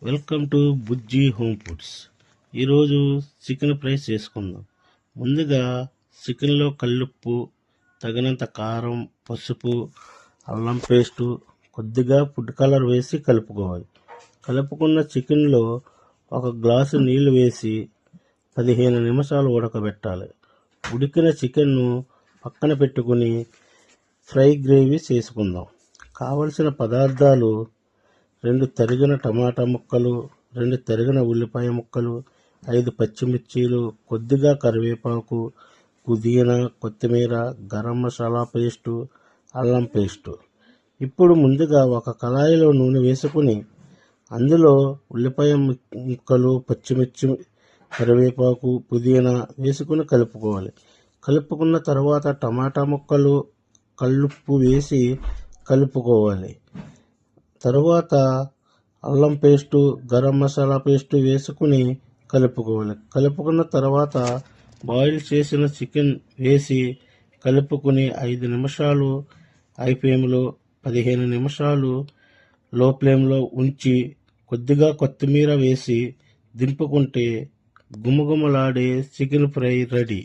Welcome to Bujji home foods. ఈరోజు chicken fry చేసుకుందాం. ముందుగా చికెన్లో కల్లుప్పు, తగినంత కారం, పసుపు, అల్లం పేస్టు, కొద్దిగా ఫుడ్ కలర్ వేసి కలుపుకోవాలి. కలుపుకున్న చికెన్లో 1 గ్లాసు నీళ్లు వేసి 15 నిమిషాలు ఉడకబెట్టాలి. ఉడికిన చికెన్ను పక్కన పెట్టుకుని ఫ్రై గ్రేవీ చేసుకుందాం. కావలసిన పదార్థాలు: 2 తరిగిన టమాటా ముక్కలు, 2 తరిగిన ఉల్లిపాయ ముక్కలు, 5 పచ్చిమిర్చీలు, కొద్దిగా కరివేపాకు, పుదీనా, కొత్తిమీర, గరం మసాలా పేస్టు, అల్లం పేస్టు. ఇప్పుడు ముందుగా ఒక కళాయిలో నూనె వేసుకుని అందులో ఉల్లిపాయ ముక్కలు, పచ్చిమిర్చి, కరివేపాకు, పుదీనా వేసుకుని కలుపుకోవాలి. కలుపుకున్న తర్వాత టమాటా ముక్కలు, కల్లుప్పు వేసి కలుపుకోవాలి. తరువాత అల్లం పేస్టు, గరం మసాలా పేస్టు వేసుకుని కలుపుకోవాలి. కలుపుకున్న తర్వాత బాయిల్ చేసిన చికెన్ వేసి కలుపుకుని 5 నిమిషాలు హై ఫ్లేమ్లో, 15 నిమిషాలు లో ఫ్లేమ్లో ఉంచి కొద్దిగా కొత్తిమీర వేసి దింపుకుంటే గుమగుమలాడే చికెన్ ఫ్రై రెడీ.